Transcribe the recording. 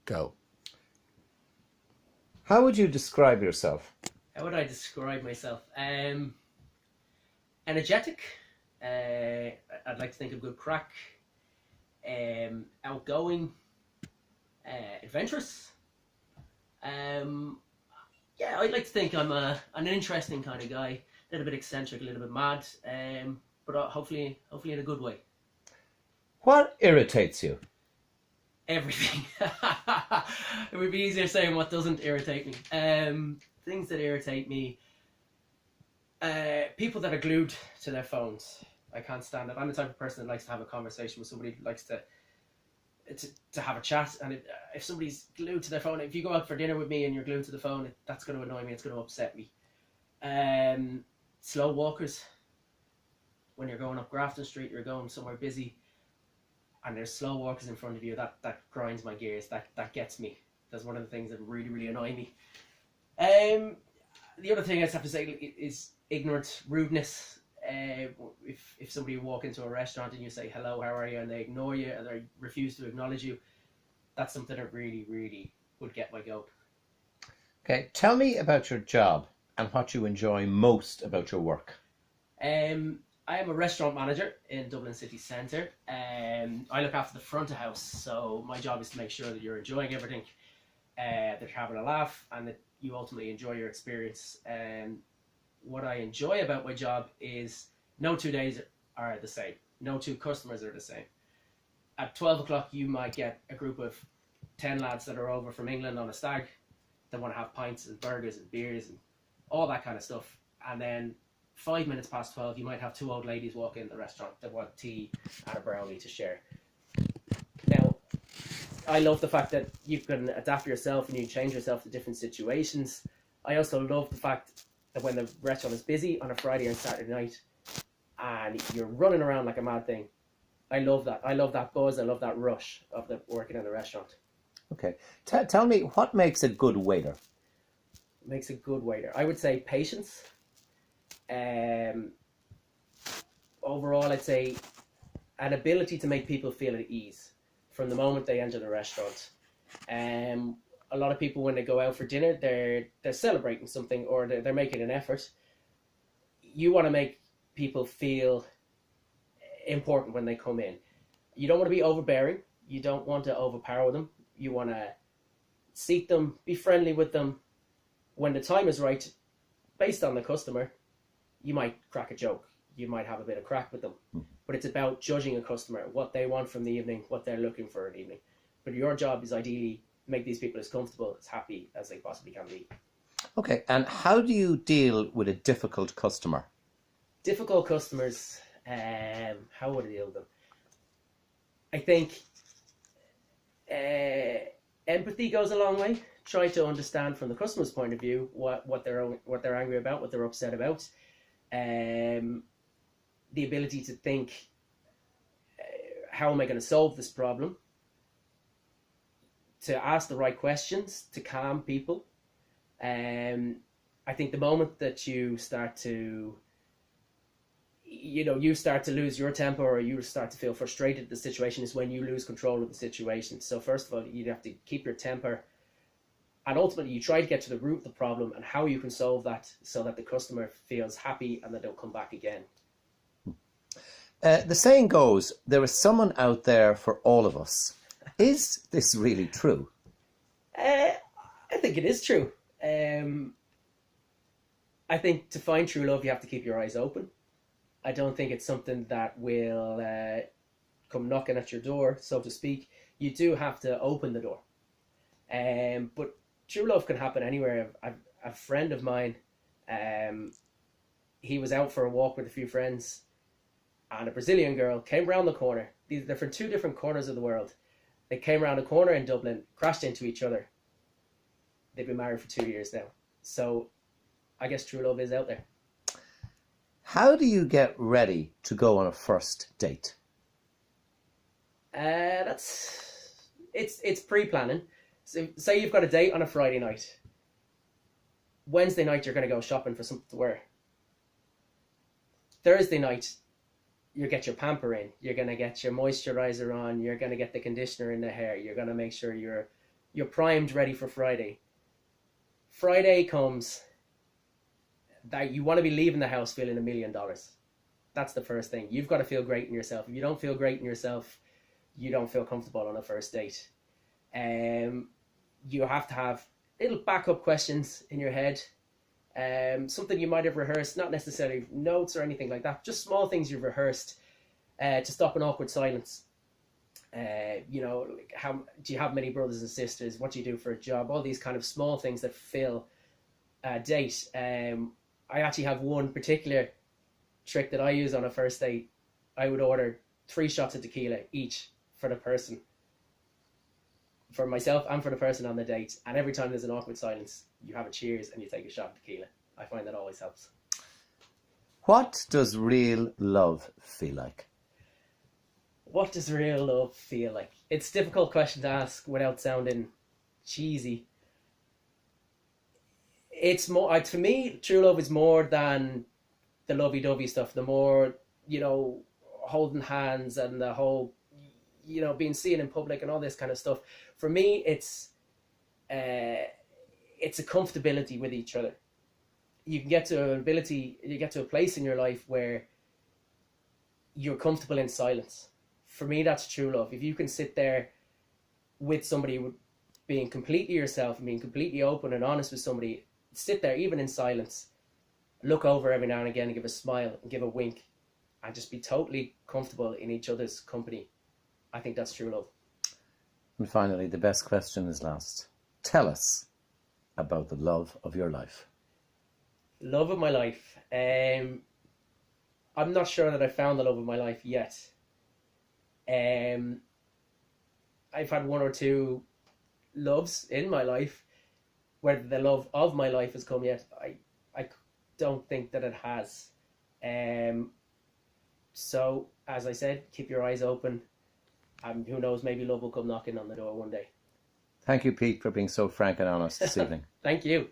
Go. How would you describe yourself? How would I describe myself? Energetic. I'd like to think of good crack. Outgoing. Adventurous. Yeah, I'd like to think I'm an interesting kind of guy. A little bit eccentric, a little bit mad, but hopefully in a good way. What irritates you? Everything. It would be easier saying what doesn't irritate me. Things that irritate me. People that are glued to their phones. I can't stand it. I'm the type of person that likes to have a conversation with somebody, likes to have a chat, and if somebody's glued to their phone, if you go out for dinner with me and you're glued to the phone, that's going to annoy me, it's going to upset me. Slow walkers. When you're going up Grafton Street, you're going somewhere busy, and there's slow walkers in front of you, that grinds my gears, that gets me. That's one of the things that really, really annoy me. The other thing I just have to say is ignorance, rudeness. If somebody walk into a restaurant and you say hello, how are you, and they ignore you and they refuse to acknowledge you, that's something that really, really would get my goat. Okay, tell me about your job and what you enjoy most about your work. I am a restaurant manager in Dublin city centre. I look after the front of house, so my job is to make sure that you're enjoying everything, that you're having a laugh, and that you ultimately enjoy your experience. What I enjoy about my job is no 2 days are the same. No two customers are the same. At 12 o'clock, you might get a group of 10 lads that are over from England on a stag that want to have pints and burgers and beers and all that kind of stuff. And then 5 minutes past 12, you might have two old ladies walk in the restaurant that want tea and a brownie to share. Now, I love the fact that you can adapt yourself and you change yourself to different situations. I also love the fact that when the restaurant is busy on a Friday and Saturday night and you're running around like a mad thing, I love that. I love that buzz. I love that rush of the working in the restaurant. Okay. Tell me, what makes a good waiter? Makes a good waiter. I would say patience. Overall, I'd say an ability to make people feel at ease from the moment they enter the restaurant. A lot of people, when they go out for dinner, they're celebrating something, or they're making an effort. You want to make people feel important when they come in. You don't want to be overbearing. You don't want to overpower them. You want to seat them, be friendly with them. When the time is right, based on the customer, you might crack a joke. You might have a bit of crack with them. But it's about judging a customer, what they want from the evening, what they're looking for in the evening. But your job is ideally make these people as comfortable, as happy as they possibly can be. Okay, and how do you deal with a difficult customer? Difficult customers, how would I deal with them? I think empathy goes a long way. Try to understand from the customer's point of view what they're angry about, what they're upset about. The ability to think, how am I going to solve this problem? To ask the right questions, to calm people. I think the moment that you start to, you start to lose your temper, or you start to feel frustrated at the situation, is when you lose control of the situation. So first of all, you have to keep your temper, and ultimately you try to get to the root of the problem and how you can solve that so that the customer feels happy and that they'll come back again. The saying goes, there is someone out there for all of us. Is this really true? I think it is true. I think to find true love, you have to keep your eyes open. I don't think it's something that will come knocking at your door, so to speak. You do have to open the door. But true love can happen anywhere. A friend of mine, he was out for a walk with a few friends, and a Brazilian girl came round the corner. They're from two different corners of the world. They came around a corner in Dublin, crashed into each other. They've been married for 2 years now. So I guess true love is out there. How do you get ready to go on a first date? It's pre-planning. So say you've got a date on a Friday night. Wednesday night you're going to go shopping for something to wear. Thursday night you get your pamper in. You're going to get your moisturizer on. You're going to get the conditioner in the hair. You're going to make sure you're you're primed, ready for Friday. Friday comes, that you want to be leaving the house feeling $1,000,000. That's the first thing. You've got to feel great in yourself. If you don't feel great in yourself, you don't feel comfortable on a first date. You have to have little backup questions in your head. Something you might have rehearsed, not necessarily notes or anything like that, just small things you've rehearsed to stop an awkward silence. Like how do you have many brothers and sisters? What do you do for a job? All these kind of small things that fill a date. I actually have one particular trick that I use on a first date. I would order 3 shots of tequila each for the person, for myself and for the person on the date. And every time there's an awkward silence, you have a cheers and you take a shot of tequila. I find that always helps. What does real love feel like? What does real love feel like? It's a difficult question to ask without sounding cheesy. It's more, to me, true love is more than the lovey-dovey stuff. The more, holding hands and the whole, being seen in public and all this kind of stuff. For me, it's a comfortability with each other. You can get to a place in your life where you're comfortable in silence. For me, that's true love. If you can sit there with somebody, being completely yourself and being completely open and honest with somebody, sit there even in silence, look over every now and again and give a smile and give a wink and just be totally comfortable in each other's company. I think that's true love. And finally, the best question is last. Tell us about the love of your life. Love of my life. I'm not sure that I found the love of my life yet. I've had 1 or 2 loves in my life. Whether the love of my life has come yet, I don't think that it has. So, as I said, keep your eyes open. Who knows, maybe love will come knocking on the door one day. Thank you, Pete, for being so frank and honest this evening. Thank you.